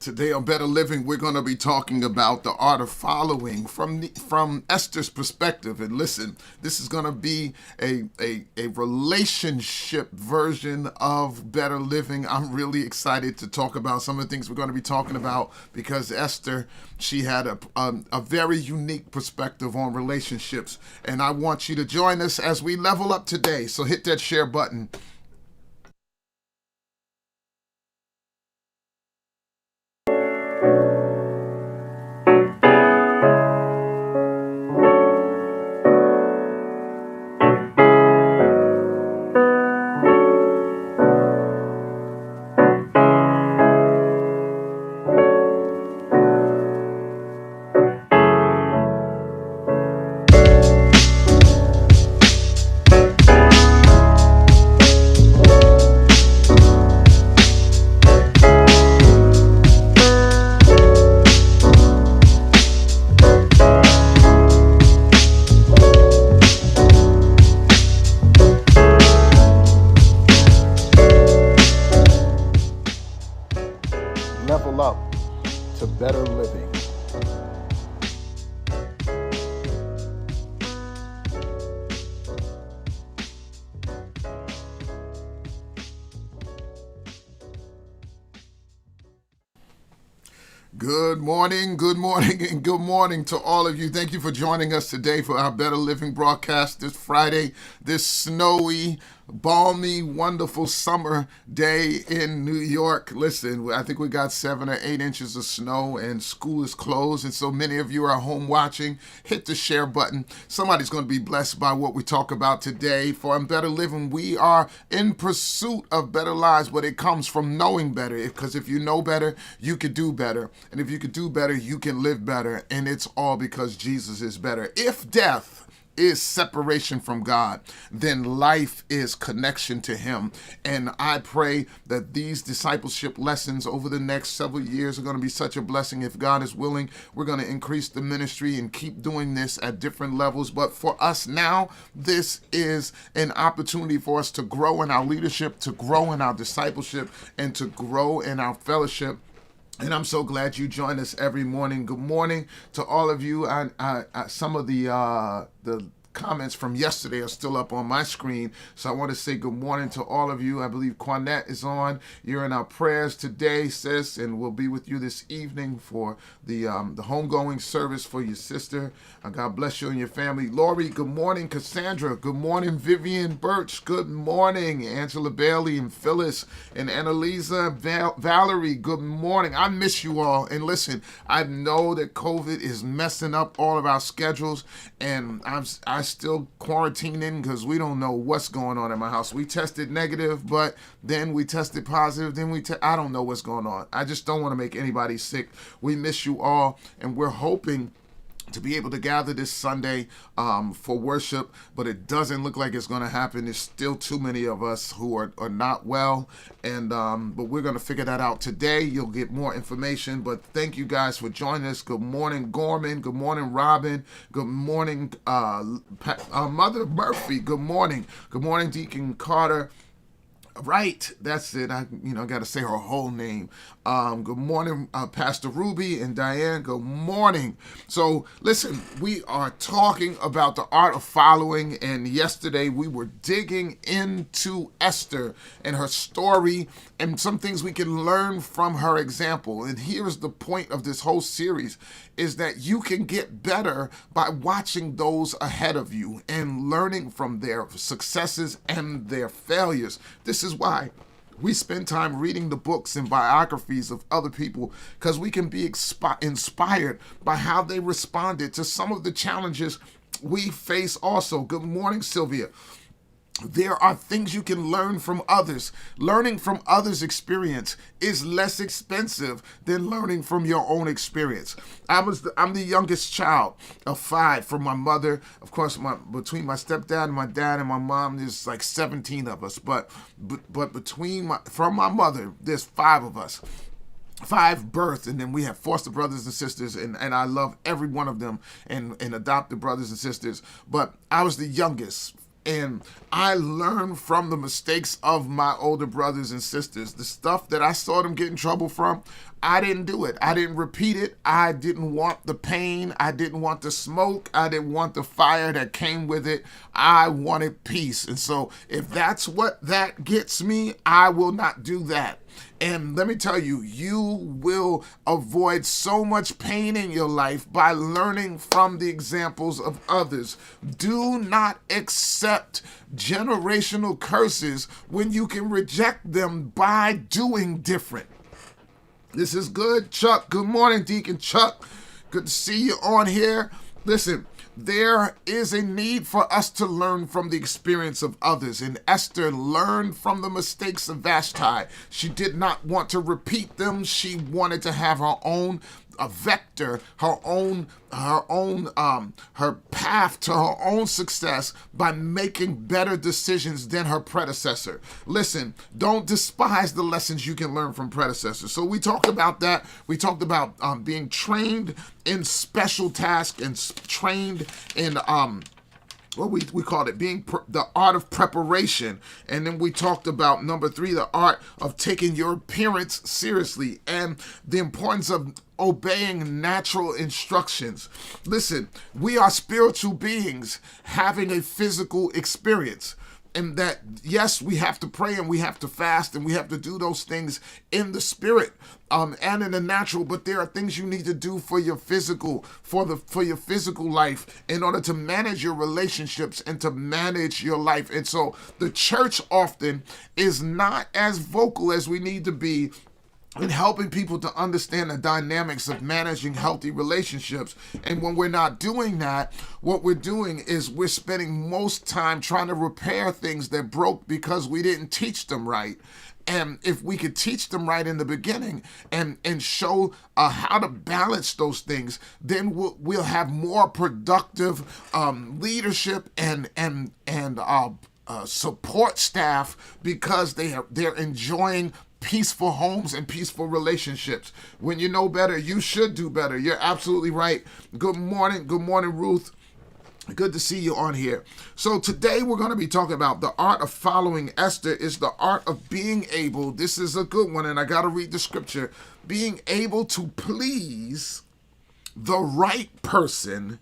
Today on Better Living, we're going to be talking about the art of following from Esther's perspective. And listen, this is going to be a relationship version of Better Living. I'm really excited to talk about some of the things we're going to be talking about because Esther, she had a very unique perspective on relationships. And I want you to join us as we level up today. So hit that share button. Level up to better living. Good morning, and good morning to all of you. Thank you for joining us today for our Better Living broadcast this Friday, this snowy, balmy, wonderful summer day in New York. Listen, I think we got 7 or 8 inches of snow and school is closed, and so many of you are home watching. Hit the share button. Somebody's going to be blessed by what we talk about today. For Better Living, we are in pursuit of better lives, but it comes from knowing better, because if you know better, you can do better. And if you can do better, you can live better. And it's all because Jesus is better. If death is separation from God, then life is connection to Him. And I pray that these discipleship lessons over the next several years are going to be such a blessing. If God is willing, we're going to increase the ministry and keep doing this at different levels. But for us now, this is an opportunity for us to grow in our leadership, to grow in our discipleship, and to grow in our fellowship. And I'm so glad you join us every morning. Good morning to all of you. Some of the comments from yesterday are still up on my screen, so I want to say good morning to all of you. I believe Quanette is on. You're in our prayers today, sis, and we'll be with you this evening for the homegoing service for your sister. God bless you and your family. Lori, good morning. Cassandra, good morning. Vivian Birch, good morning. Angela Bailey and Phyllis and Annalisa, Valerie, good morning. I miss you all. And listen, I know that COVID is messing up all of our schedules, and I still quarantining because we don't know what's going on in my house. We tested negative, but then we tested positive. Then I don't know what's going on. I just don't want to make anybody sick. We miss you all, and we're hoping to be able to gather this Sunday for worship, but it doesn't look like it's going to happen. There's still too many of us who are not well, and but we're going to figure that out today. You'll get more information, but thank you guys for joining us. Good morning, Gorman. Good morning, Robin. Good morning, Mother Murphy. Good morning. Good morning, Deacon Carter. Right, that's it. I got to say her whole name. Good morning, Pastor Ruby and Diane. Good morning. So, listen, we are talking about the art of following, and yesterday we were digging into Esther and her story and some things we can learn from her example. And here's the point of this whole series, is that you can get better by watching those ahead of you and learning from their successes and their failures. This is why we spend time reading the books and biographies of other people, because we can be inspired by how they responded to some of the challenges we face also. Good morning, Sylvia. There are things you can learn from others. Learning from others' experience is less expensive than learning from your own experience. I'm the youngest child of 5 from my mother. Of course, between my stepdad and my dad and my mom, there's like 17 of us. But from my mother, there's 5 of us. 5 births, and then we have foster brothers and sisters, and I love every one of them, and adopted brothers and sisters. But I was the youngest. And I learned from the mistakes of my older brothers and sisters. The stuff that I saw them get in trouble from, I didn't do it. I didn't repeat it. I didn't want the pain. I didn't want the smoke. I didn't want the fire that came with it. I wanted peace. And so if that's what that gets me, I will not do that. And let me tell you, you will avoid so much pain in your life by learning from the examples of others. Do not accept generational curses when you can reject them by doing different. This is good, Chuck. Good morning, Deacon Chuck. Good to see you on here. Listen, there is a need for us to learn from the experience of others. And Esther learned from the mistakes of Vashti. She did not want to repeat them. She wanted to have her own vector, her path to her own success by making better decisions than her predecessor. Listen, don't despise the lessons you can learn from predecessors. So we talked about that. We talked about being trained in special tasks and trained in what we called it, being the art of preparation. And then we talked about number 3, the art of taking your appearance seriously and the importance of obeying natural instructions. Listen, we are spiritual beings having a physical experience. And that, yes, we have to pray and we have to fast and we have to do those things in the spirit and in the natural. But there are things you need to do for your physical, for your physical life in order to manage your relationships and to manage your life. And so the church often is not as vocal as we need to be in helping people to understand the dynamics of managing healthy relationships. And when we're not doing that, what we're doing is we're spending most time trying to repair things that broke because we didn't teach them right. And if we could teach them right in the beginning and show how to balance those things, then we'll have more productive leadership and support staff because they're enjoying peaceful homes and peaceful relationships. When you know better, you should do better. You're absolutely right. Good morning, Ruth. Good to see you on here. So today we're going to be talking about the art of following Esther is the art of being able, this is a good one and I got to read the scripture, being able to please the right person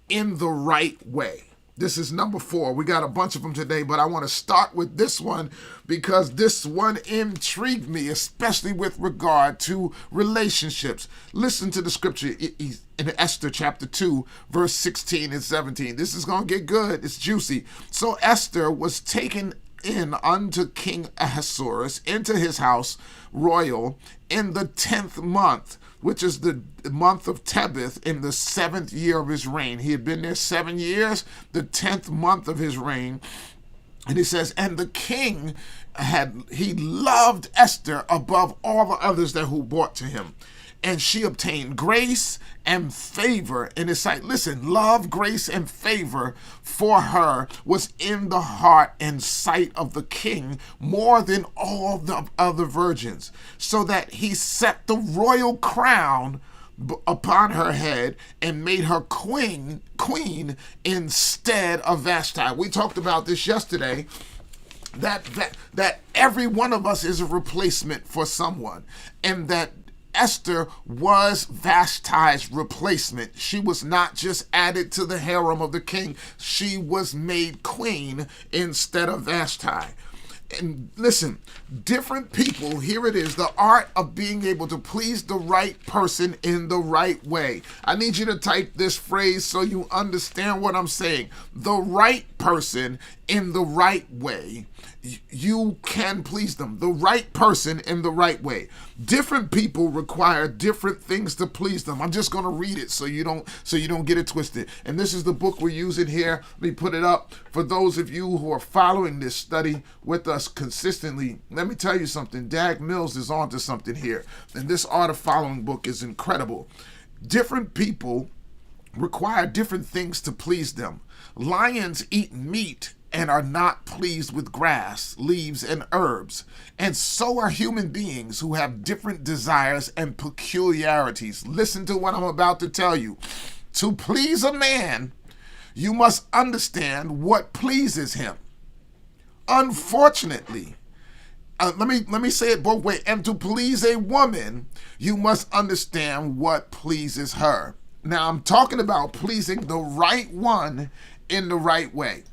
in the right way. This is number 4. We got a bunch of them today, but I want to start with this one because this one intrigued me, especially with regard to relationships. Listen to the scripture in Esther chapter 2, verse 16 and 17. This is going to get good. It's juicy. So Esther was taken in unto King Ahasuerus into his house royal in the 10th month, which is the month of Tebeth, in the 7th year of his reign. He had been there 7 years, the 10th month of his reign. And he says, and the king he loved Esther above all the others that who brought to him. And she obtained grace and favor in his sight. Listen, love, grace, and favor for her was in the heart and sight of the king more than all the other virgins, so that he set the royal crown upon her head and made her queen instead of Vashti. We talked about this yesterday. That every one of us is a replacement for someone, and that Esther was Vashti's replacement. She was not just added to the harem of the king. She was made queen instead of Vashti. And listen, different people, here it is, the art of being able to please the right person in the right way. I need you to type this phrase so you understand what I'm saying. The right person in the right way. You can please them. The right person in the right way. Different people require different things to please them. I'm just going to read it so you don't get it twisted. And this is the book we're using here. Let me put it up for those of you who are following this study with us consistently. Let me tell you something. Dag Mills is onto something here. And this Art of Following book is incredible. Different people require different things to please them. Lions eat meat and are not pleased with grass, leaves, and herbs. And so are human beings who have different desires and peculiarities. Listen to what I'm about to tell you. To please a man, You must understand what pleases him. Unfortunately, let me say it both ways. And to please a woman, you must understand what pleases her. Now, I'm talking about pleasing the right one in the right way.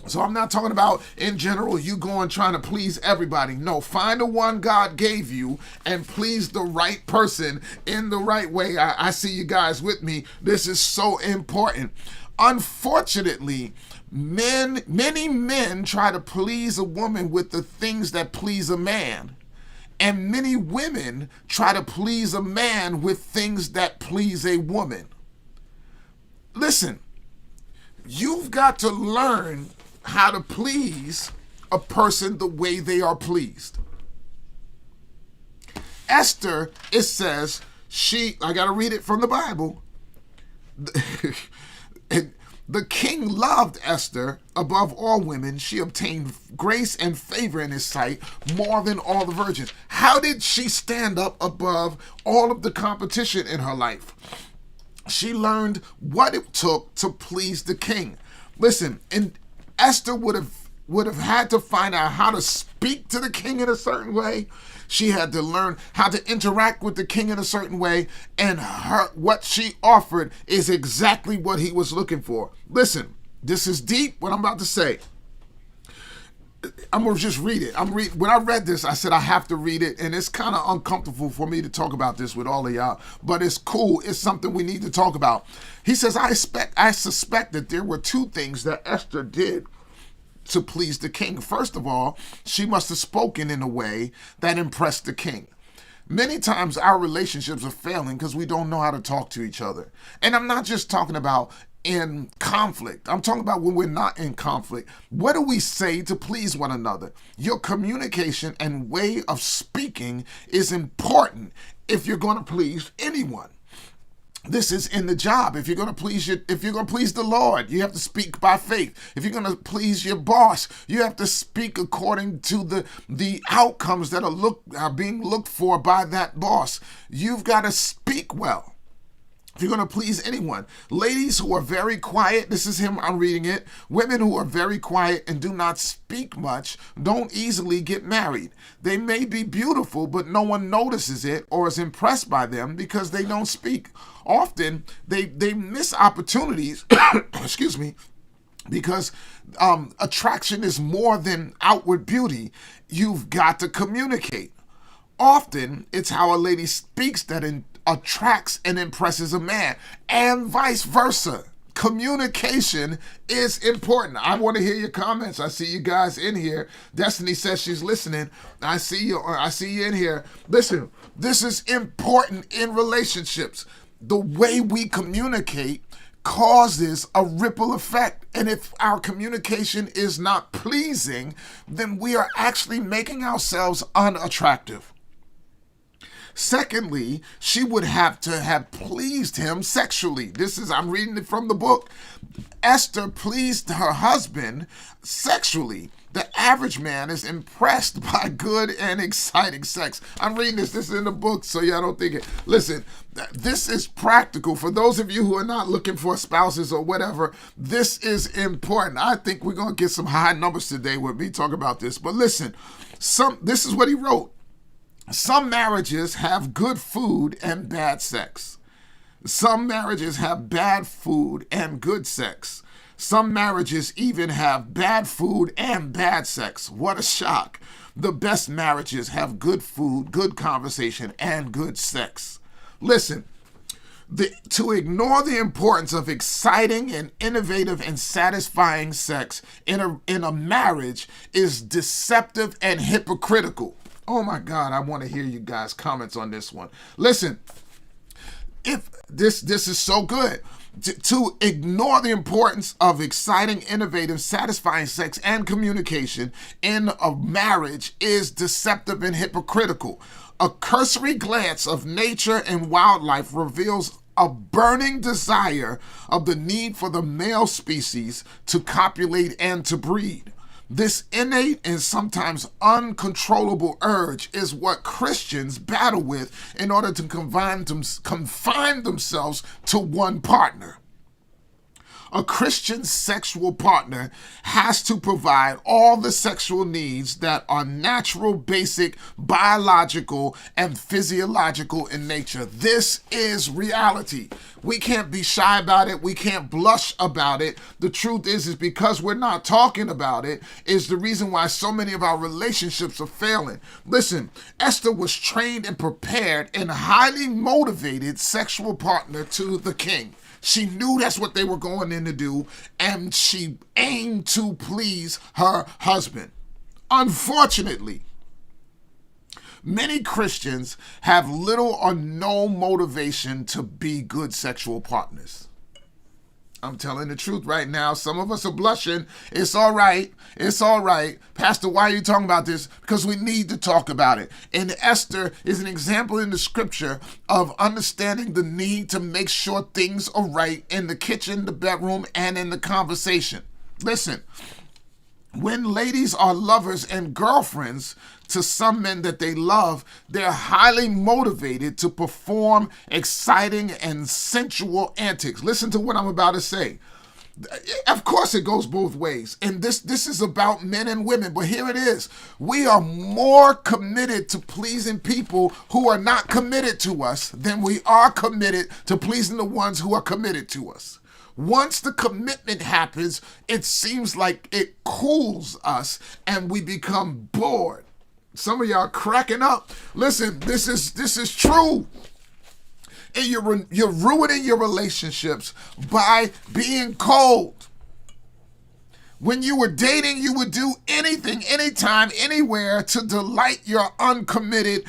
So I'm not talking about, in general, you going trying to please everybody. No, find the one God gave you and please the right person in the right way. I see you guys with me. This is so important. Unfortunately, many men try to please a woman with the things that please a man. And many women try to please a man with things that please a woman. Listen, you've got to learn how to please a person the way they are pleased. Esther, it says, I got to read it from the Bible. The king loved Esther above all women. She obtained grace and favor in his sight more than all the virgins. How did she stand up above all of the competition in her life? She learned what it took to please the king. Listen, and Esther would have had to find out how to speak to the king in a certain way. She had to learn how to interact with the king in a certain way, and what she offered is exactly what he was looking for. Listen, this is deep, what I'm about to say. I'm going to just read it. When I read this, I said I have to read it, and it's kind of uncomfortable for me to talk about this with all of y'all, but it's cool. It's something we need to talk about. He says, I suspect that there were two things that Esther did to please the king. First of all, she must have spoken in a way that impressed the king. Many times our relationships are failing because we don't know how to talk to each other. And I'm not just talking about in conflict. I'm talking about when we're not in conflict. What do we say to please one another? Your communication and way of speaking is important if you're going to please anyone. This is in the job. If you're going to please the Lord, you have to speak by faith. If you're going to please your boss, you have to speak according to the outcomes that are being looked for by that boss. You've got to speak well. If you're going to please anyone. Ladies who are very quiet, this is him, I'm reading it. Women who are very quiet and do not speak much don't easily get married. They may be beautiful, but no one notices it or is impressed by them because they don't speak. Often, they miss opportunities, excuse me, because attraction is more than outward beauty. You've got to communicate. Often, it's how a lady speaks that attracts and impresses a man, and vice versa. Communication is important. I want to hear your comments. I see you guys in here. Destiny says she's listening. I see you in here. Listen, this is important in relationships. The way we communicate causes a ripple effect. And if our communication is not pleasing, then we are actually making ourselves unattractive. Secondly, she would have to have pleased him sexually. I'm reading it from the book. Esther pleased her husband sexually. The average man is impressed by good and exciting sex. I'm reading this. This is in the book, so y'all don't think it. Listen, this is practical. For those of you who are not looking for spouses or whatever, this is important. I think we're going to get some high numbers today with me talking about this. But listen, this is what he wrote. Some marriages have good food and bad sex. Some marriages have bad food and good sex. Some marriages even have bad food and bad sex. What a shock. The best marriages have good food, good conversation, and good sex. Listen, to ignore the importance of exciting and innovative and satisfying sex in a marriage is deceptive and hypocritical. Oh my God, I want to hear you guys' comments on this one. Listen, if this is so good. To ignore the importance of exciting, innovative, satisfying sex and communication in a marriage is deceptive and hypocritical. A cursory glance of nature and wildlife reveals a burning desire of the need for the male species to copulate and to breed. This innate and sometimes uncontrollable urge is what Christians battle with in order to confine themselves to one partner. A Christian sexual partner has to provide all the sexual needs that are natural, basic, biological, and physiological in nature. This is reality. We can't be shy about it. We can't blush about it. The truth is because we're not talking about it is the reason why so many of our relationships are failing. Listen, Esther was trained and prepared and highly motivated sexual partner to the king. She knew that's what they were going in to do, and she aimed to please her husband. Unfortunately, many Christians have little or no motivation to be good sexual partners. I'm telling the truth right now. Some of us are blushing. It's all right. It's all right. Pastor, why are you talking about this? Because we need to talk about it. And Esther is an example in the scripture of understanding the need to make sure things are right in the kitchen, the bedroom, and in the conversation. Listen, when ladies are lovers and girlfriends to some men that they love, they're highly motivated to perform exciting and sensual antics. Listen to what I'm about to say. Of course, it goes both ways. And this is about men and women. But here it is. We are more committed to pleasing people who are not committed to us than we are committed to pleasing the ones who are committed to us. Once the commitment happens, it seems like it cools us and we become bored. Some of y'all cracking up. Listen, this is true. And you're ruining your relationships by being cold. When you were dating, you would do anything, anytime, anywhere to delight your uncommitted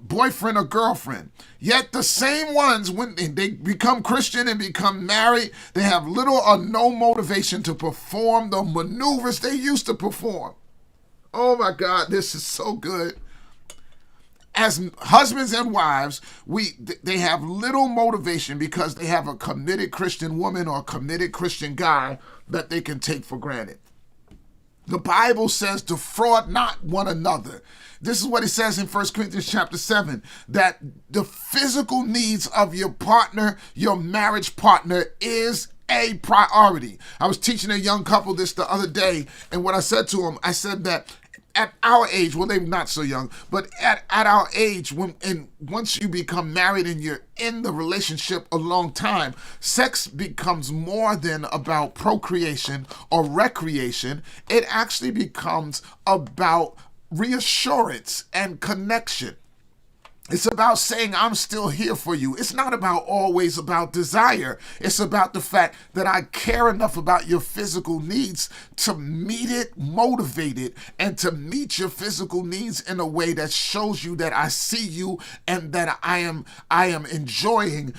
boyfriend or girlfriend. Yet the same ones, when they become Christian and become married, they have little or no motivation to perform the maneuvers they used to perform. Oh my God, this is so good. As husbands and wives, they have little motivation because they have a committed Christian woman or a committed Christian guy that they can take for granted. The Bible says, defraud not one another. This is what it says in 1 Corinthians chapter 7, that the physical needs of your partner, your marriage partner, is a priority. I was teaching a young couple this the other day, and what I said to them, I said that at our age, well, they're not so young, but at our age, once you become married and you're in the relationship a long time, sex becomes more than about procreation or recreation. It actually becomes about reassurance and connection. It's about saying, I'm still here for you. It's not always about desire. It's about the fact that I care enough about your physical needs to meet it motivated and to meet your physical needs in a way that shows you that I see you and that I am enjoying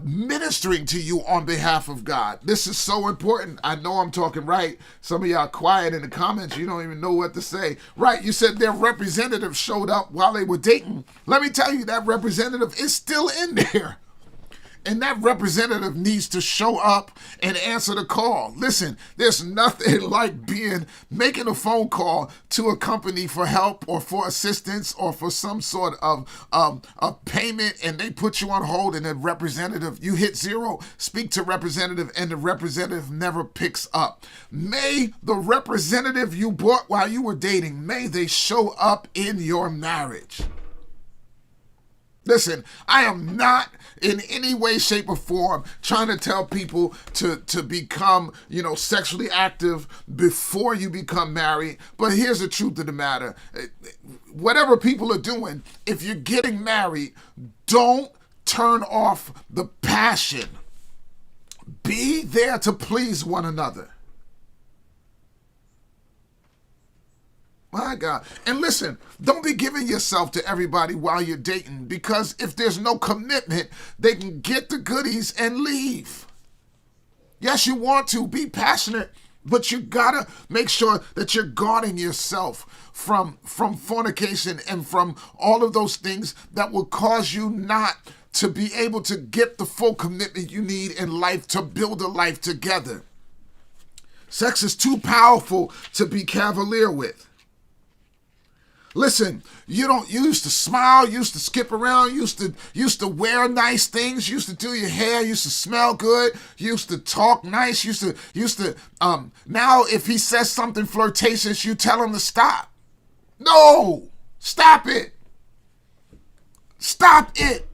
ministering to you on behalf of God. This is so important. I know I'm talking right. Some of y'all quiet in the comments. You don't even know what to say. Right, you said their representative showed up while they were dating. Let me tell you, that representative is still in there. And that representative needs to show up and answer the call. Listen, there's nothing like making a phone call to a company for help or for assistance or for some sort of payment, and they put you on hold, and the representative, you hit zero, speak to representative, and the representative never picks up. May the representative you bought while you were dating, may they show up in your marriage. Listen, I am not in any way, shape, or form trying to tell people to become, sexually active before you become married. But here's the truth of the matter. Whatever people are doing, if you're getting married, don't turn off the passion. Be there to please one another. My God. And listen, don't be giving yourself to everybody while you're dating, because if there's no commitment, they can get the goodies and leave. Yes, you want to be passionate, but you gotta make sure that you're guarding yourself from fornication and from all of those things that will cause you not to be able to get the full commitment you need in life to build a life together. Sex is too powerful to be cavalier with. Listen, you used to smile, used to skip around, used to wear nice things, used to do your hair, used to smell good, used to talk nice, now if he says something flirtatious, you tell him to stop. No! Stop it. Stop it.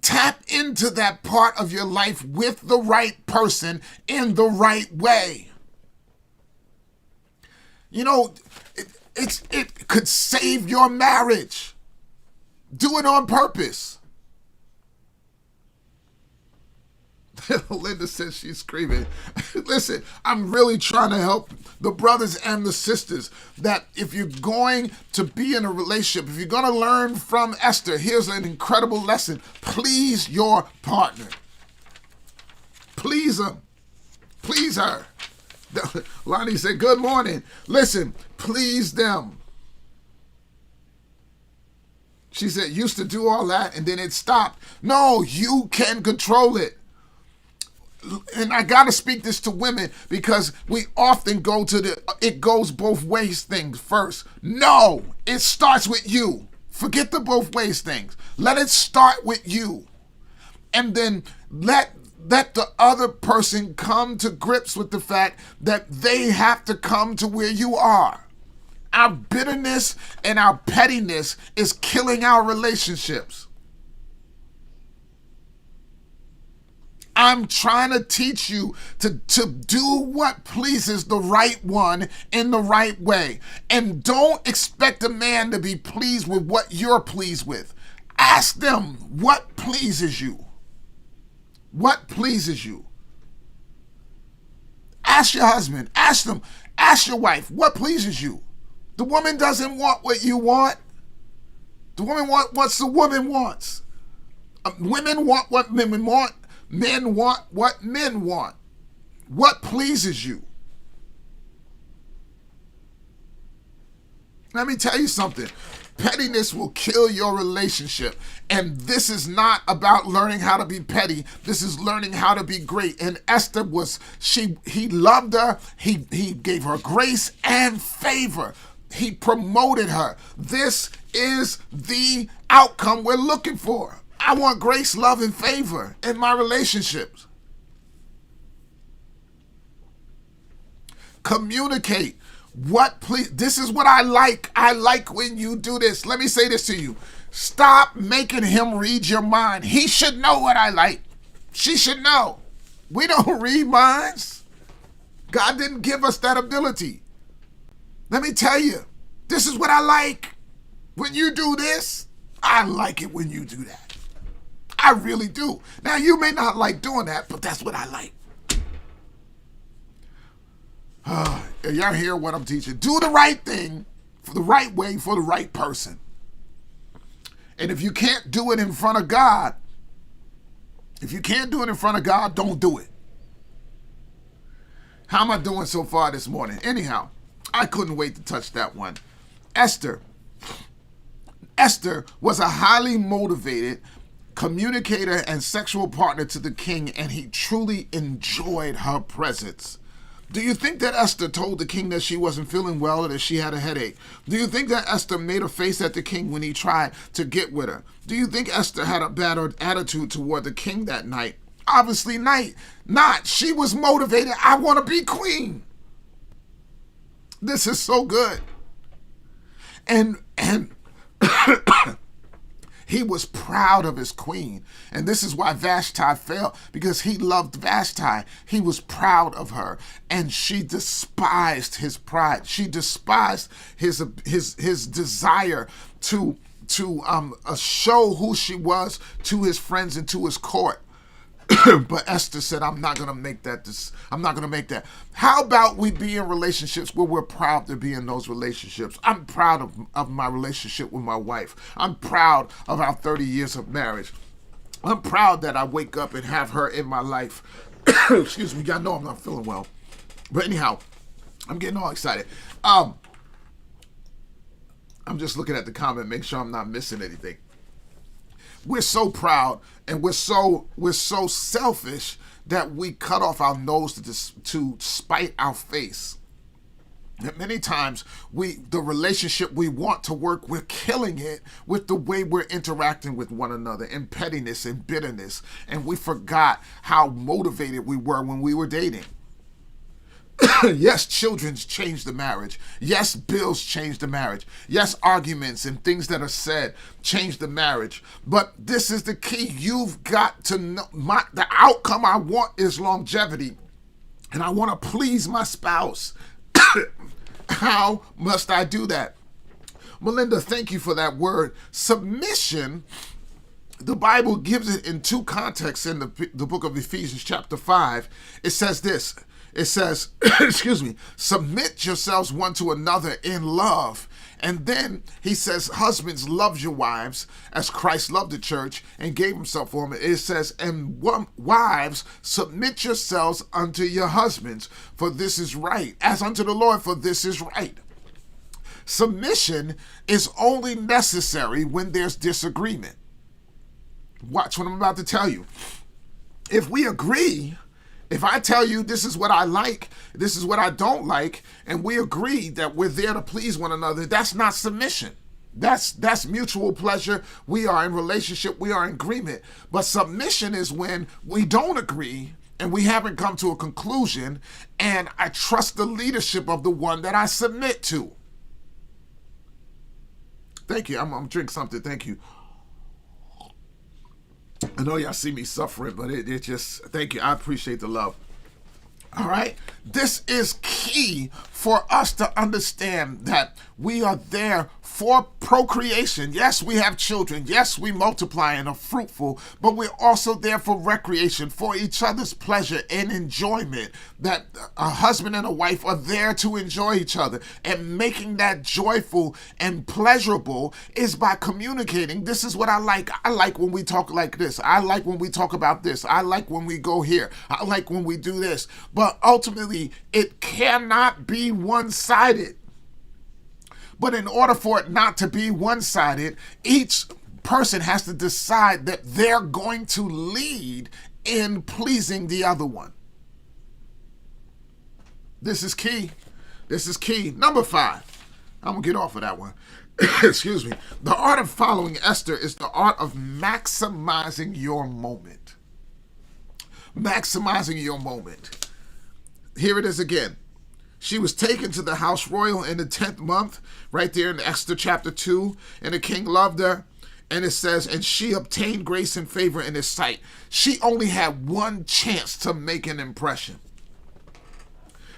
Tap into that part of your life with the right person in the right way. You know, it could save your marriage. Do it on purpose. Linda says she's screaming. Listen, I'm really trying to help the brothers and the sisters that if you're going to be in a relationship, if you're going to learn from Esther, here's an incredible lesson. Please your partner. Please him. Please her. Lonnie said, good morning. Listen, please them. She said, used to do all that and then it stopped. No, you can control it. And I got to speak this to women because we often go to it goes both ways things first. No, it starts with you. Forget the both ways things. Let it start with you. And then let the other person come to grips with the fact that they have to come to where you are. Our bitterness and our pettiness is killing our relationships. I'm trying to teach you to do what pleases the right one in the right way. And don't expect a man to be pleased with what you're pleased with. Ask them what pleases you. What pleases you? Ask your husband. Ask them. Ask your wife. What pleases you? The woman doesn't want what you want. The woman wants what the woman wants. Women want what women want. Men want what men want. What pleases you? Let me tell you something. Pettiness will kill your relationship. And this is not about learning how to be petty. This is learning how to be great. And Esther he loved her. He gave her grace and favor. He promoted her. This is the outcome we're looking for. I want grace, love, and favor in my relationships. Communicate. This is what I like. I like when you do this. Let me say this to you. Stop making him read your mind. He should know what I like. She should know. We don't read minds. God didn't give us that ability. Let me tell you, this is what I like. When you do this, I like it when you do that. I really do. Now, you may not like doing that, but that's what I like. Y'all hear what I'm teaching? Do the right thing for the right way for the right person. And if you can't do it in front of God, don't do it. How am I doing so far this morning? Anyhow, I couldn't wait to touch that one. Esther was a highly motivated communicator and sexual partner to the king, and he truly enjoyed her presence. Do you think that Esther told the king that she wasn't feeling well or that she had a headache? Do you think that Esther made a face at the king when he tried to get with her? Do you think Esther had a bad attitude toward the king that night? Obviously not. She was motivated. I want to be queen. This is so good. And he was proud of his queen. And this is why Vashti fell, because he loved Vashti. He was proud of her. And she despised his pride. She despised his desire to show who she was to his friends and to his court. But Esther said, I'm not going to make that. How about we be in relationships where we're proud to be in those relationships? I'm proud of my relationship with my wife. I'm proud of our 30 years of marriage. I'm proud that I wake up and have her in my life. Excuse me, y'all know I'm not feeling well. But anyhow, I'm getting all excited. I'm just looking at the comment, make sure I'm not missing anything. We're so proud and we're so selfish that we cut off our nose to spite our face. that many times the relationship we want to work, we're killing it with the way we're interacting with one another in pettiness and bitterness. And we forgot how motivated we were when we were dating. Yes, children's change the marriage. Yes, bills change the marriage. Yes, arguments and things that are said change the marriage. But this is the key. You've got to know the outcome I want is longevity. And I want to please my spouse. How must I do that? Melinda, thank you for that word. Submission, the Bible gives it in two contexts in the book of Ephesians chapter 5. It says this. It says, submit yourselves one to another in love. And then he says, husbands, love your wives as Christ loved the church and gave himself for them. It says, and wives, submit yourselves unto your husbands, for this is right. As unto the Lord, for this is right. Submission is only necessary when there's disagreement. Watch what I'm about to tell you. If we agree, if I tell you this is what I like, this is what I don't like, and we agree that we're there to please one another, that's not submission. That's mutual pleasure. We are in relationship. We are in agreement. But submission is when we don't agree and we haven't come to a conclusion, and I trust the leadership of the one that I submit to. Thank you. I'm drinking something. Thank you. I know y'all see me suffering, but it just, thank you. I appreciate the love. All right. This is key for us to understand that we are there for procreation. Yes, we have children. Yes, we multiply and are fruitful, but we're also there for recreation, for each other's pleasure and enjoyment. That a husband and a wife are there to enjoy each other, and making that joyful and pleasurable is by communicating. This is what I like. I like when we talk like this. I like when we talk about this. I like when we go here. I like when we do this. But ultimately, it cannot be one-sided. But in order for it not to be one-sided, each person has to decide that they're going to lead in pleasing the other one. This is key. This is key. Number 5. I'm going to get off of that one. Excuse me. The art of following Esther is the art of maximizing your moment. Maximizing your moment. Here it is again. She was taken to the house royal in the 10th month, right there in Esther chapter 2, and the king loved her. And it says, and she obtained grace and favor in his sight. She only had one chance to make an impression.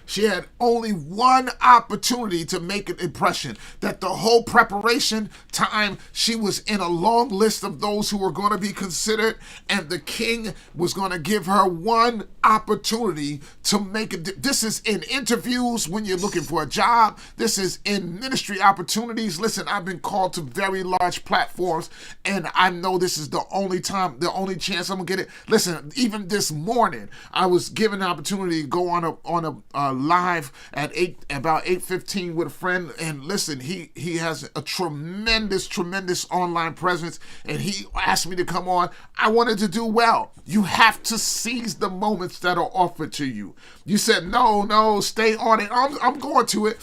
She had only one opportunity to make an impression. That the whole preparation time, she was in a long list of those who were going to be considered, and the king was going to give her one opportunity to make it. This is in interviews when you're looking for a job. This is in ministry opportunities. Listen, I've been called to very large platforms, and I know this is the only time, the only chance I'm gonna get it. Listen, even this morning, I was given an opportunity to go on a live at about 8:15 with a friend, and listen, he has a tremendous online presence, and he asked me to come on. I wanted to do well. You have to seize the moments that are offered to you. You said no, stay on it. I'm going to it.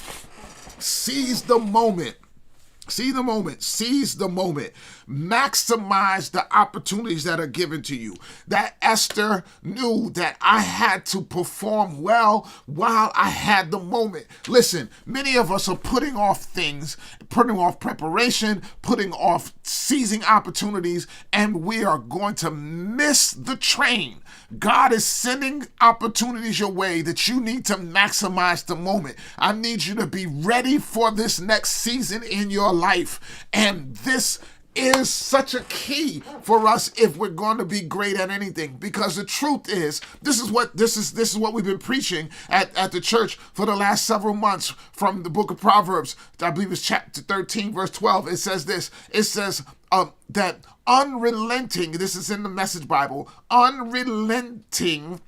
Seize the moment. Seize the moment. Seize the moment. Maximize the opportunities that are given to you. That Esther knew that I had to perform well while I had the moment. Listen, many of us are putting off things, putting off preparation, putting off seizing opportunities, and we are going to miss the train. God is sending opportunities your way that you need to maximize the moment. I need you to be ready for this next season in your life. And this is such a key for us if we're going to be great at anything, because the truth is, this is what we've been preaching at the church for the last several months from the book of Proverbs. I believe it's chapter 13 verse 12. It says this. It says that unrelenting, this is in the Message Bible, unrelenting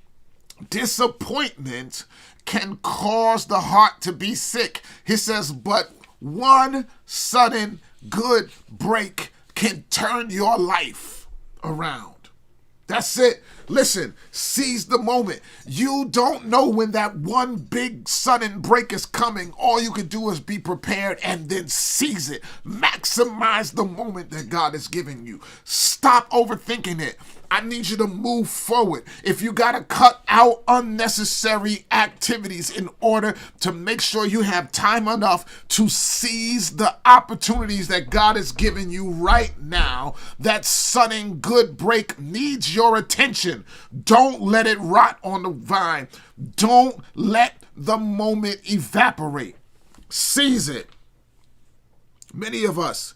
disappointment can cause the heart to be sick. He says, but one sudden good break can turn your life around. That's it. Listen, seize the moment. You don't know when that one big sudden break is coming. All you can do is be prepared and then seize it. Maximize the moment that God is giving you. Stop overthinking it. I need you to move forward. If you got to cut out unnecessary activities in order to make sure you have time enough to seize the opportunities that God is giving you right now, that sudden good break needs your attention. Don't let it rot on the vine. Don't let the moment evaporate. Seize it. Many of us,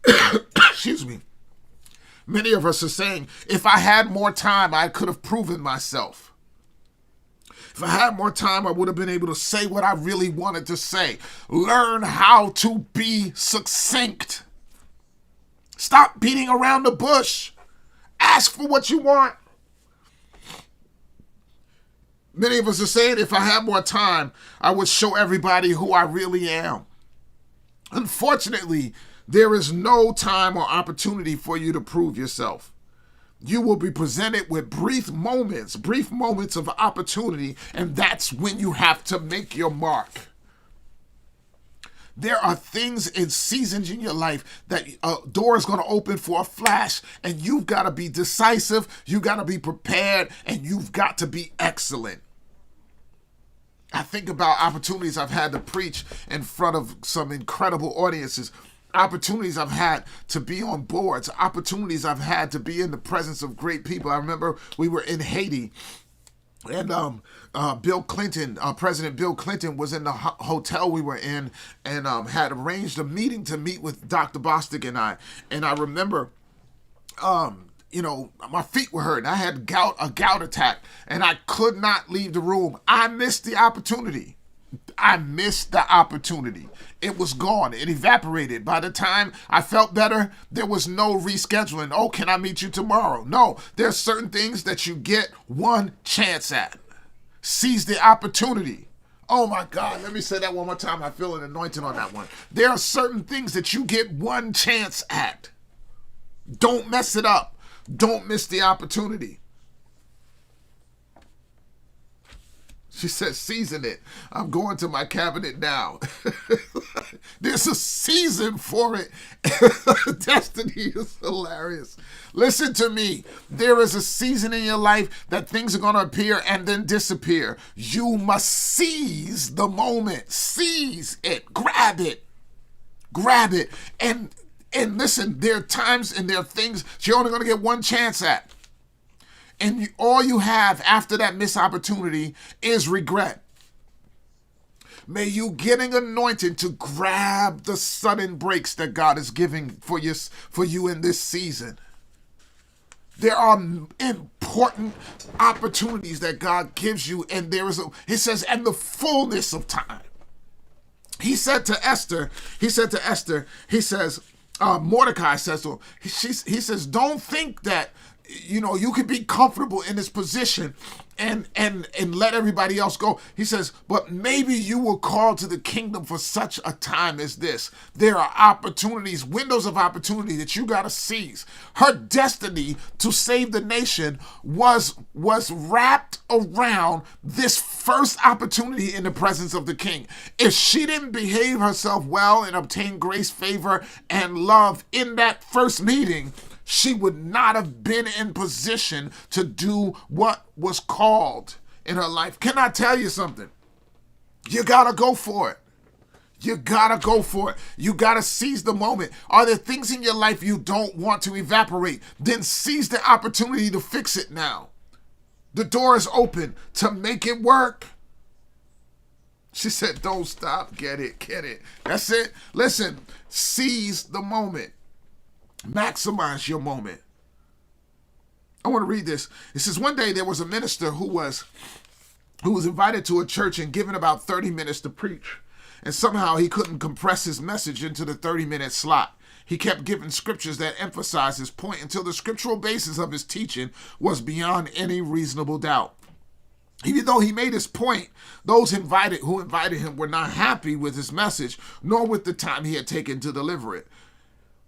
excuse me, many of us are saying, if I had more time, I could have proven myself. If I had more time, I would have been able to say what I really wanted to say. Learn how to be succinct. Stop beating around the bush. Ask for what you want. Many of us are saying, if I had more time, I would show everybody who I really am. Unfortunately, there is no time or opportunity for you to prove yourself. You will be presented with brief moments of opportunity, and that's when you have to make your mark. There are things and seasons in your life that a door is going to open for a flash, and you've got to be decisive, you got to be prepared, and you've got to be excellent. I think about opportunities I've had to preach in front of some incredible audiences, opportunities I've had to be on boards, opportunities I've had to be in the presence of great people. I remember we were in Haiti, and Bill Clinton, President Bill Clinton was in the hotel we were in, and had arranged a meeting to meet with Dr. Bostic and I. And I remember, my feet were hurting. I had a gout attack, and I could not leave the room. I missed the opportunity. It was gone. It evaporated. By the time I felt better, there was no rescheduling. Oh, can I meet you tomorrow? No, there's certain things that you get one chance at. Seize the opportunity. Oh my God, let me say that one more time. I feel an anointing on that one. There are certain things that you get one chance at. Don't mess it up. Don't miss the opportunity. She said, season it. I'm going to my cabinet now. There's a season for it. Destiny is hilarious. Listen to me. There is a season in your life that things are going to appear and then disappear. You must seize the moment. Seize it. Grab it. Grab it. And listen, there are times and there are things you're only going to get one chance at. And all you have after that missed opportunity is regret. May you get an anointing to grab the sudden breaks that God is giving for you in this season. There are important opportunities that God gives you, and he says, and the fullness of time. He said to Esther, Mordecai says to him, he says, don't think that you could be comfortable in this position and let everybody else go. He says, but maybe you were called to the kingdom for such a time as this. There are opportunities, windows of opportunity that you got to seize. Her destiny to save the nation was wrapped around this first opportunity in the presence of the king. If she didn't behave herself well and obtain grace, favor, and love in that first meeting, she would not have been in position to do what was called in her life. Can I tell you something? You gotta go for it. You gotta go for it. You gotta seize the moment. Are there things in your life you don't want to evaporate? Then seize the opportunity to fix it now. The door is open to make it work. She said, don't stop. Get it. That's it. Listen, seize the moment. Maximize your moment. I want to read this. It says, one day there was a minister who was invited to a church and given about 30 minutes to preach. And somehow he couldn't compress his message into the 30-minute slot. He kept giving scriptures that emphasized his point until the scriptural basis of his teaching was beyond any reasonable doubt. Even though he made his point, those who invited him were not happy with his message, nor with the time he had taken to deliver it.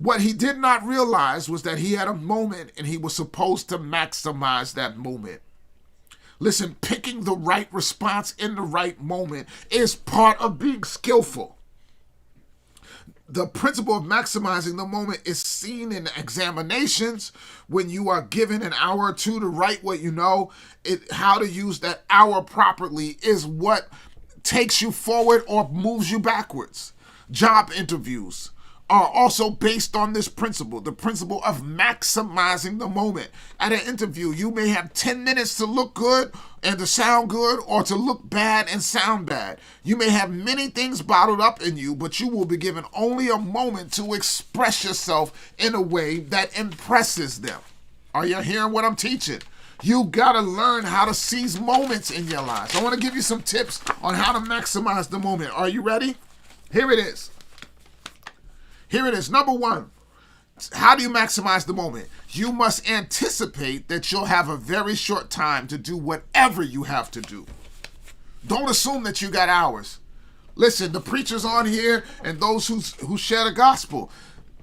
What he did not realize was that he had a moment and he was supposed to maximize that moment. Listen, picking the right response in the right moment is part of being skillful. The principle of maximizing the moment is seen in examinations when you are given an hour or two to write what you know. How to use that hour properly is what takes you forward or moves you backwards. Job interviews are also based on this principle, the principle of maximizing the moment. At an interview, you may have 10 minutes to look good and to sound good, or to look bad and sound bad. You may have many things bottled up in you, but you will be given only a moment to express yourself in a way that impresses them. Are you hearing what I'm teaching? You gotta learn how to seize moments in your lives. I want to give you some tips on how to maximize the moment. Are you ready? Here it is. Here it is. Number one, how do you maximize the moment? You must anticipate that you'll have a very short time to do whatever you have to do. Don't assume that you got hours. Listen, the preachers on here and those who share the gospel,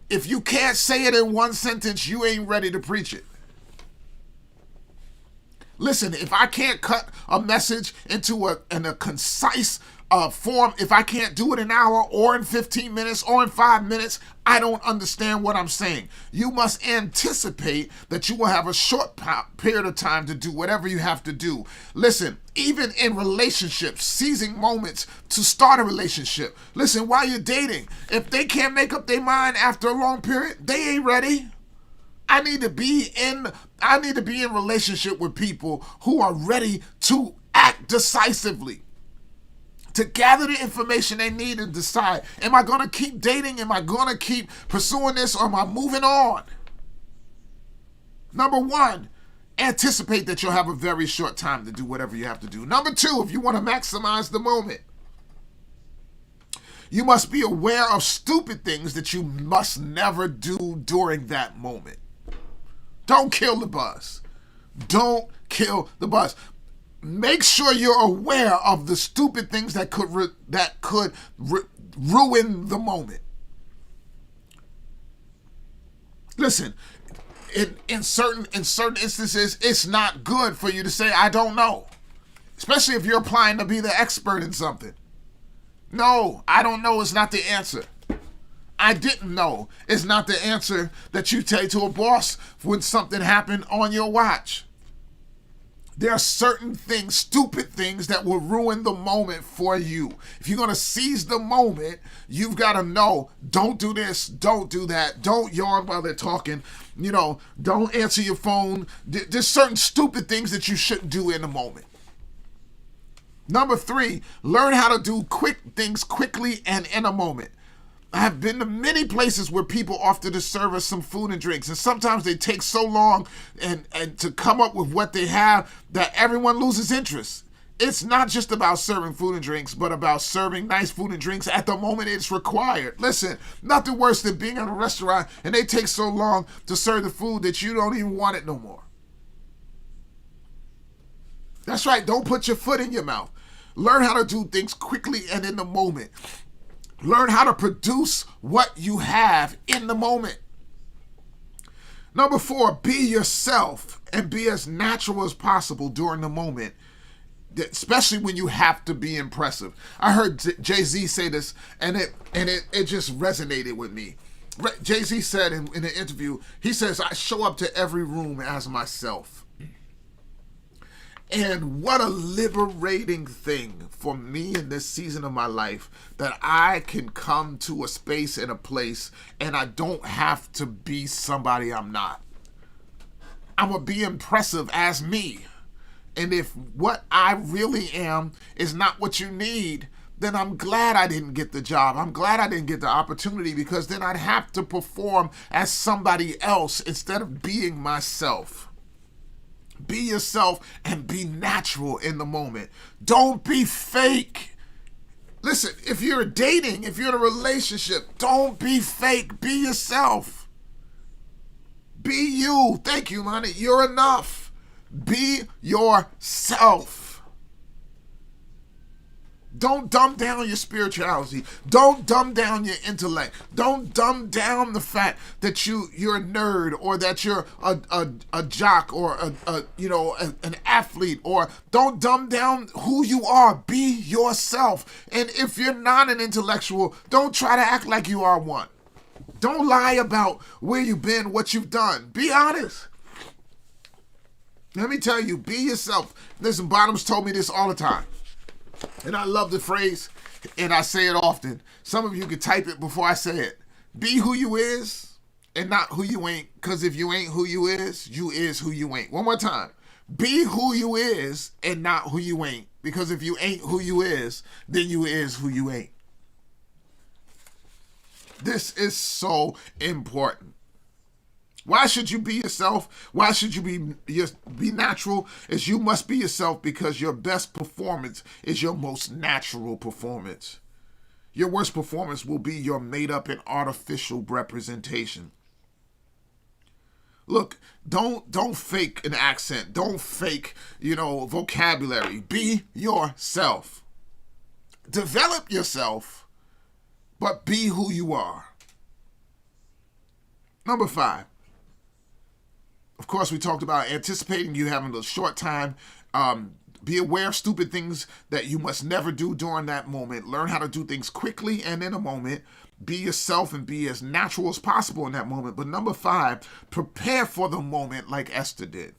if you can't say it in one sentence, you ain't ready to preach it. Listen, if I can't cut a message into a concise form, if I can't do it in an hour or in 15 minutes or in 5 minutes, I don't understand what I'm saying. You must anticipate that you will have a short period of time to do whatever you have to do. Listen, even in relationships, seizing moments to start a relationship. Listen, while you're dating, if they can't make up their mind after a long period, they ain't ready. I need to be in relationship with people who are ready to act decisively, to gather the information they need and decide, am I going to keep dating? Am I going to keep pursuing this, or am I moving on? Number one, anticipate that you'll have a very short time to do whatever you have to do. Number two, if you want to maximize the moment, you must be aware of stupid things that you must never do during that moment. Don't kill the buzz. Don't kill the buzz. Make sure you're aware of the stupid things that could ruin the moment. Listen, in certain instances, it's not good for you to say, I don't know. Especially if you're applying to be the expert in something. No, I don't know is not the answer. I didn't know is not the answer that you take to a boss when something happened on your watch. There are certain things, stupid things, that will ruin the moment for you. If you're going to seize the moment, you've got to know, don't do this, don't do that, don't yawn while they're talking, don't answer your phone. There's certain stupid things that you shouldn't do in the moment. Number three, learn how to do quick things quickly and in a moment. I have been to many places where people offer to serve us some food and drinks, and sometimes they take so long and to come up with what they have that everyone loses interest. It's not just about serving food and drinks, but about serving nice food and drinks at the moment it's required. Listen, nothing worse than being in a restaurant and they take so long to serve the food that you don't even want it no more. That's right, don't put your foot in your mouth. Learn how to do things quickly and in the moment. Learn how to produce what you have in the moment. Number four, be yourself and be as natural as possible during the moment, especially when you have to be impressive. I heard Jay-Z say this, and it just resonated with me. Jay-Z said in an interview, he says, I show up to every room as myself. And what a liberating thing for me in this season of my life, that I can come to a space and a place and I don't have to be somebody I'm not. I'm going to be impressive as me. And if what I really am is not what you need, then I'm glad I didn't get the job. I'm glad I didn't get the opportunity, because then I'd have to perform as somebody else instead of being myself. Be yourself and be natural in the moment. Don't be fake. Listen, if you're dating, if you're in a relationship, don't be fake. Be yourself. Be you. Thank you, honey. You're enough. Be yourself. Don't dumb down your spirituality. Don't dumb down your intellect. Don't dumb down the fact that you're a nerd, or that you're a jock, or an athlete, or don't dumb down who you are. Be yourself. And if you're not an intellectual, don't try to act like you are one. Don't lie about where you've been, what you've done. Be honest. Let me tell you, be yourself. Listen, Bottoms told me this all the time. And I love the phrase, and I say it often. Some of you can type it before I say it. Be who you is and not who you ain't. Because if you ain't who you is who you ain't. One more time. Be who you is and not who you ain't. Because if you ain't who you is, then you is who you ain't. This is so important. Why should you be yourself? Why should you be natural? Is you must be yourself because your best performance is your most natural performance. Your worst performance will be your made up and artificial representation. Look, don't fake an accent. Don't fake, vocabulary. Be yourself. Develop yourself, but be who you are. Number 5. Of course, we talked about anticipating you having a short time. Be aware of stupid things that you must never do during that moment. Learn how to do things quickly and in a moment. Be yourself and be as natural as possible in that moment. But number 5, prepare for the moment like Esther did.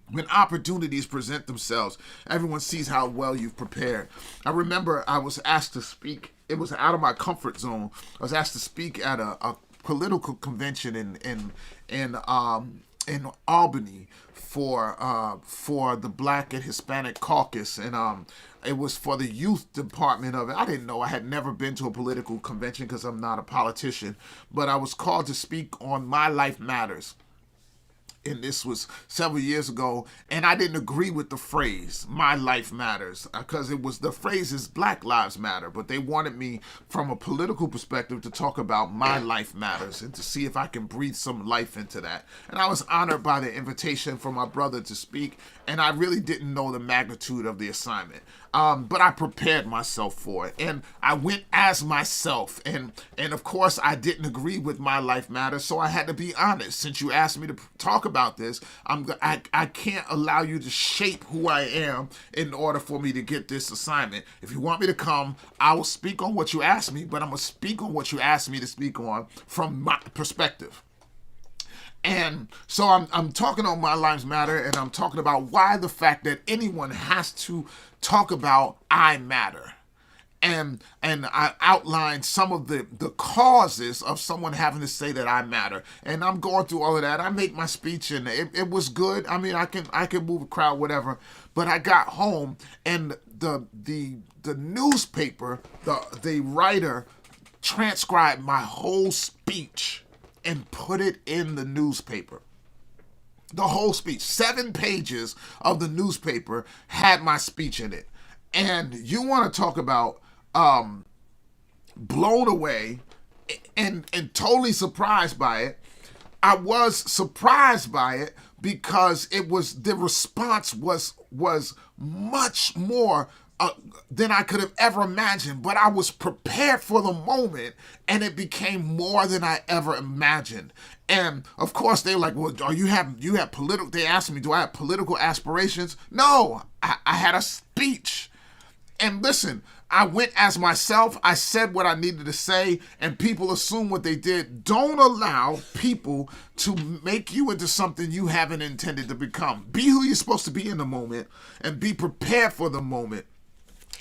When opportunities present themselves, everyone sees how well you've prepared. I remember I was asked to speak. It was out of my comfort zone. I was asked to speak at a political convention in Albany for the Black and Hispanic Caucus, and it was for the youth department of it. I didn't know. I had never been to a political convention because I'm not a politician, but I was called to speak on My Life Matters. And this was several years ago, and I didn't agree with the phrase "My life matters" because the phrase is "Black Lives Matter," but they wanted me from a political perspective to talk about my life matters and to see if I can breathe some life into that. And I was honored by the invitation from my brother to speak, and I really didn't know the magnitude of the assignment. But I prepared myself for it, and I went as myself, and of course I didn't agree with My Life Matters, so I had to be honest. Since you asked me to talk about this, I can't allow you to shape who I am in order for me to get this assignment. If you want me to come, I will speak on what you asked me, but I'm going to speak on what you asked me to speak on from my perspective. And so I'm talking on My Lives Matter, and I'm talking about why the fact that anyone has to talk about I matter. And I outlined some of the causes of someone having to say that I matter. And I'm going through all of that. I make my speech, and it was good. I mean, I can move a crowd, whatever. But I got home, and the newspaper, the writer transcribed my whole speech and put it in the newspaper. The whole speech, 7 pages of the newspaper had my speech in it. And you want to talk about blown away and totally surprised by it. I was surprised by it because the response was much more than I could have ever imagined, but I was prepared for the moment, and it became more than I ever imagined. And of course, they were like, "Well, you have political?" They asked me, "Do I have political aspirations?" No, I had a speech, and listen, I went as myself. I said what I needed to say, and people assume what they did. Don't allow people to make you into something you haven't intended to become. Be who you're supposed to be in the moment, and be prepared for the moment.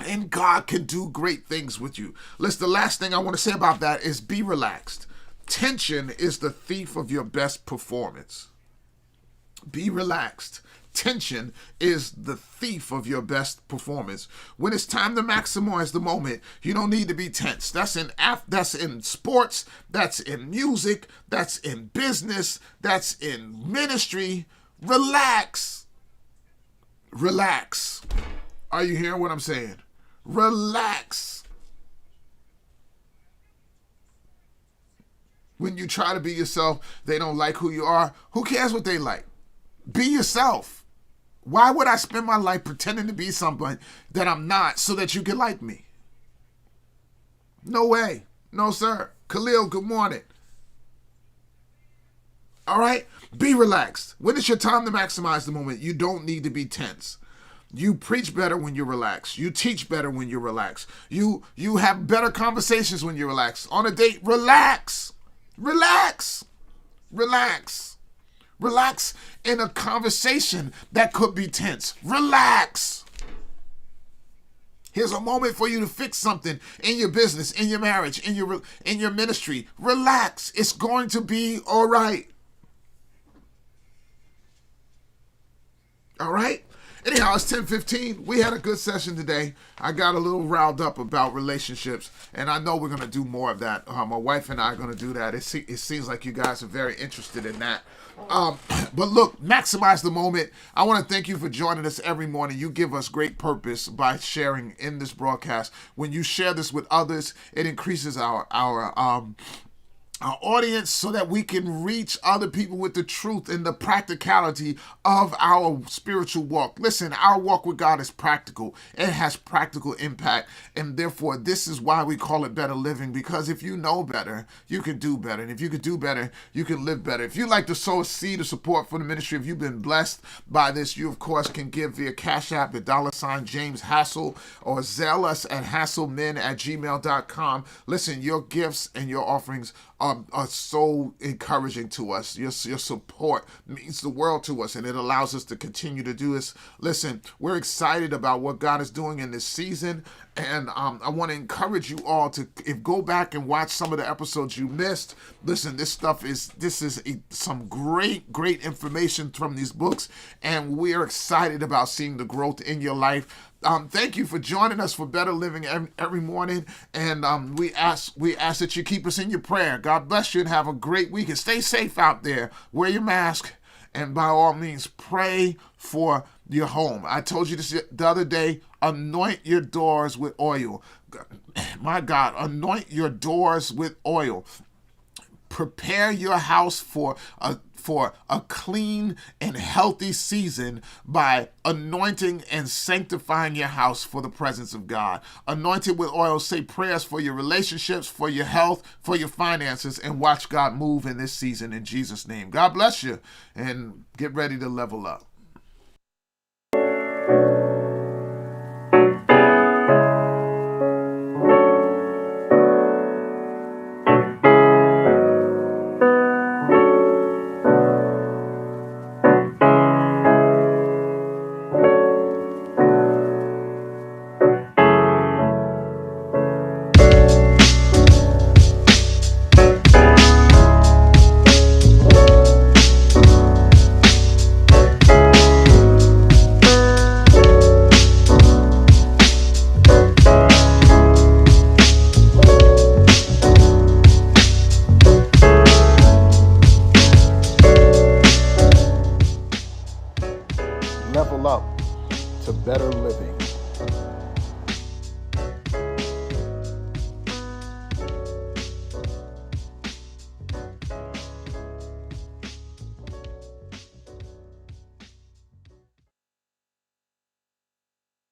And God can do great things with you. Listen, the last thing I want to say about that is be relaxed. Tension is the thief of your best performance. Be relaxed. Tension is the thief of your best performance. When it's time to maximize the moment, you don't need to be tense. That's in sports, that's in music, that's in business, that's in ministry. Relax. Relax. Are you hearing what I'm saying? Relax. When you try to be yourself, they don't like who you are. Who cares what they like? Be yourself. Why would I spend my life pretending to be something that I'm not so that you can like me? No way. No, sir. Khalil, good morning. All right? Be relaxed. When it's your time to maximize the moment, you don't need to be tense. You preach better when you're relaxed. You teach better when you're relaxed. You have better conversations when you're relaxed. On a date, relax. Relax. Relax. Relax in a conversation that could be tense. Relax. Here's a moment for you to fix something in your business, in your marriage, in your ministry. Relax. It's going to be all right. All right? Anyhow, it's 10:15. We had a good session today. I got a little riled up about relationships, and I know we're going to do more of that. My wife and I are going to do that. It seems like you guys are very interested in that. But look, maximize the moment. I want to thank you for joining us every morning. You give us great purpose by sharing in this broadcast. When you share this with others, it increases our audience so that we can reach other people with the truth and the practicality of our spiritual walk. Listen, our walk with God is practical. It has practical impact. And therefore, this is why we call it better living, because if you know better, you can do better. And if you can do better, you can live better. If you'd like to sow a seed of support for the ministry, if you've been blessed by this, you, of course, can give via Cash App at $ James Hassell or Zelle us at hassellmin@gmail.com. Listen, your gifts and your offerings are so encouraging to us. Your support means the world to us, and it allows us to continue to do this. Listen, we're excited about what God is doing in this season, and I want to encourage you all to go back and watch some of the episodes you missed. Listen, this is some great information from these books, and we're excited about seeing the growth in your life. Thank you for joining us for Better Living every morning, and we ask that you keep us in your prayer. God bless you and have a great week, and stay safe out there. Wear your mask, and by all means, pray for your home. I told you this the other day, anoint your doors with oil. My God, anoint your doors with oil. Prepare your house for a clean and healthy season by anointing and sanctifying your house for the presence of God. Anoint it with oil. Say prayers for your relationships, for your health, for your finances, and watch God move in this season in Jesus' name. God bless you, and get ready to level up.